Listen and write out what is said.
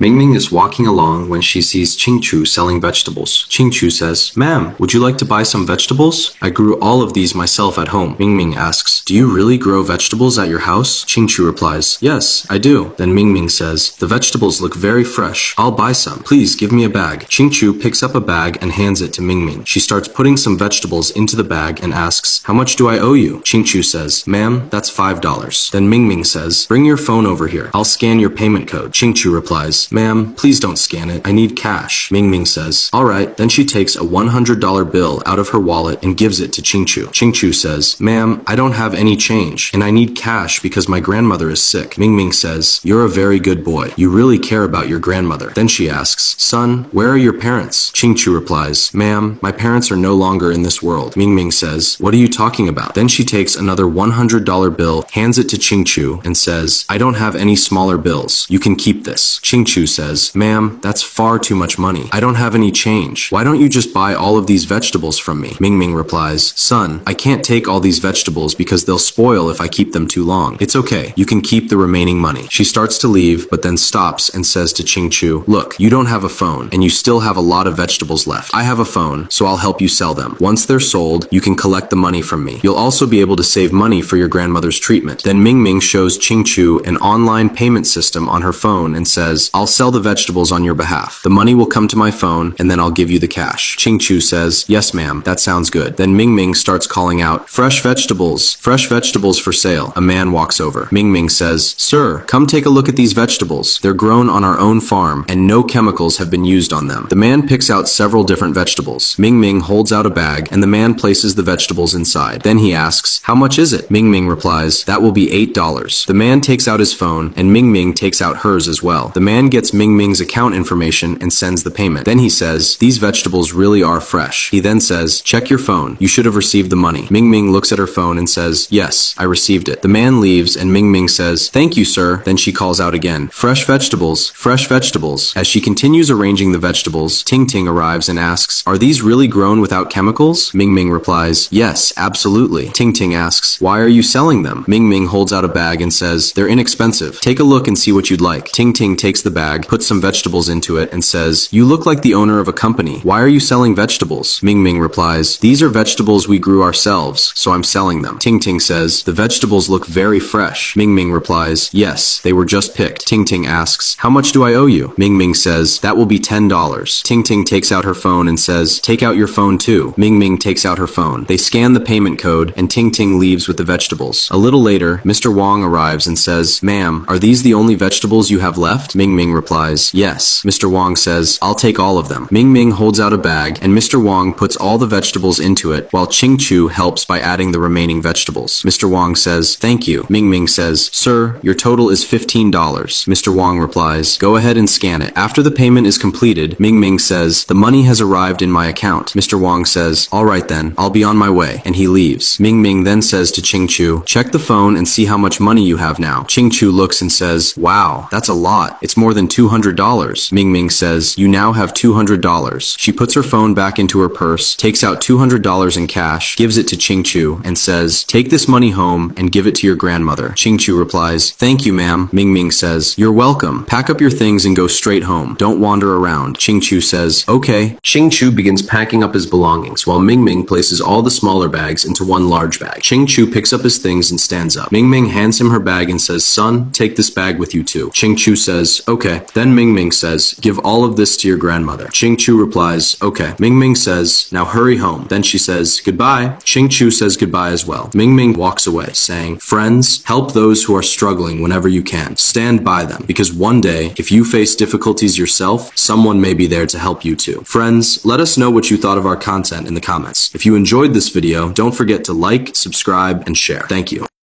Mingming is walking along when she sees Qingchu selling vegetables. Qingchu says, "Ma'am, would you like to buy some vegetables? I grew all of these myself at home." Mingming asks, "Do you really grow vegetables at your house?" Qingchu replies, "Yes, I do." Then Mingming says, "The vegetables look very fresh. I'll buy some. Please give me a bag." Qingchu picks up a bag and hands it to Mingming. She starts putting some vegetables into the bag and asks, "How much do I owe you?" Qingchu says, "Ma'am, that's $5. Then Mingming says, "Bring your phone over here. I'll scan your payment code." Qingchu replies, "Ma'am, please don't scan it. I need cash." Mingming says, "All right." Then she takes a $100 bill out of her wallet and gives it to Qingchu. Qingchu says, "Ma'am, I don't have any change, and I need cash because my grandmother is sick." Mingming says, "You're a very good boy. You really care about your grandmother." Then she asks, "Son, where are your parents?" Qingchu replies, "Ma'am, my parents are no longer in this world." Mingming says, "What are you talking about?" Then she takes another $100 bill, hands it to Qingchu, and says, "I don't have any smaller bills. You can keep this." Qingchu says, "Ma'am, that's far too much money. I don't have any change. Why don't you just buy all of these vegetables from me?" Mingming replies, "Son, I can't take all these vegetables because they'll spoil if I keep them too long. It's okay. You can keep the remaining money." She starts to leave, but then stops and says to Qingchu, "Look, you don't have a phone, and you still have a lot of vegetables left. I have a phone, so I'll help you sell them. Once they're sold, you can collect the money from me. You'll also be able to save money for your grandmother's treatment." Then Mingming shows Qingchu an online payment system on her phone and says, "I'll sell the vegetables on your behalf. The money will come to my phone, and then I'll give you the cash." Qingchu says, "Yes, ma'am, that sounds good." Then Mingming starts calling out, "Fresh vegetables for sale." A man walks over. Mingming says, "Sir, come take a look at these vegetables. They're grown on our own farm, and no chemicals have been used on them." The man picks out several different vegetables. Mingming holds out a bag, and the man places the vegetables inside. Then he asks, "How much is it?" Mingming replies, "That will be $8. The man takes out his phone, and Mingming takes out hers as well. The man gets Mingming's account information and sends the payment. Then he says, "These vegetables really are fresh." He then says, "Check your phone. You should have received the money." Mingming looks at her phone and says, "Yes, I received it." The man leaves, and Mingming says, "Thank you, sir." Then she calls out again, fresh vegetables, fresh vegetables." As she continues arranging the vegetables, Ting Ting arrives and asks, "Are these really grown without chemicals?" Mingming replies, "Yes, absolutely." Ting Ting asks, "Why are you selling them?" Mingming holds out a bag and says, "They're inexpensive. Take a look and see what you'd like." Ting Ting takes the bag, puts some vegetables into it, and says, "You look like the owner of a company. Why are you selling vegetables?" Mingming replies, "These are vegetables we grew ourselves, so I'm selling them." Ting Ting says, "The vegetables look very fresh." Mingming replies, "Yes, they were just picked." Ting Ting asks, "How much do I owe you?" Mingming says, "That will be $10. Ting Ting takes out her phone and says, "Take out your phone too." Mingming takes out her phone. They scan the payment code, and Ting Ting leaves with the vegetables. A little later, Mr. Wong arrives and says, "Ma'am, are these the only vegetables you have left?" Mingming replies, "Yes." Mr. Wong says, "I'll take all of them." Mingming holds out a bag, and Mr. Wong puts all the vegetables into it, while Qingchu helps by adding the remaining vegetables. Mr. Wong says, "Thank you." Mingming says, "Sir, your total is $15. Mr. Wong replies, "Go ahead and scan it." After the payment is completed, Mingming says, "The money has arrived in my account." Mr. Wong says, "All right then, I'll be on my way," and he leaves. Mingming then says to Qingchu, "Check the phone and see how much money you have now." Qingchu looks and says, "Wow, that's a lot. It's more than $200. Mingming says, "You now have $200. She puts her phone back into her purse, takes out $200 in cash, gives it to Qingchu, and says, "Take this money home and give it to your grandmother." Qingchu replies, "Thank you, ma'am." Mingming says, "You're welcome. Pack up your things and go straight home. Don't wander around." Qingchu says, "Okay." Qingchu begins packing up his belongings, while Mingming places all the smaller bags into one large bag. Qingchu picks up his things and stands up. Mingming hands him her bag and says, "Son, take this bag with you too." Qingchu says, "Okay." Then Mingming says, "Give all of this to your grandmother." Qingchu replies, "Okay." Mingming says, "Now hurry home." Then she says, "Goodbye." Qingchu says goodbye as well. Mingming walks away, saying, "Friends, help those who are struggling whenever you can. Stand by them, because one day, if you face difficulties yourself, someone may be there to help you too." Friends, let us know what you thought of our content in the comments. If you enjoyed this video, don't forget to like, subscribe, and share. Thank you.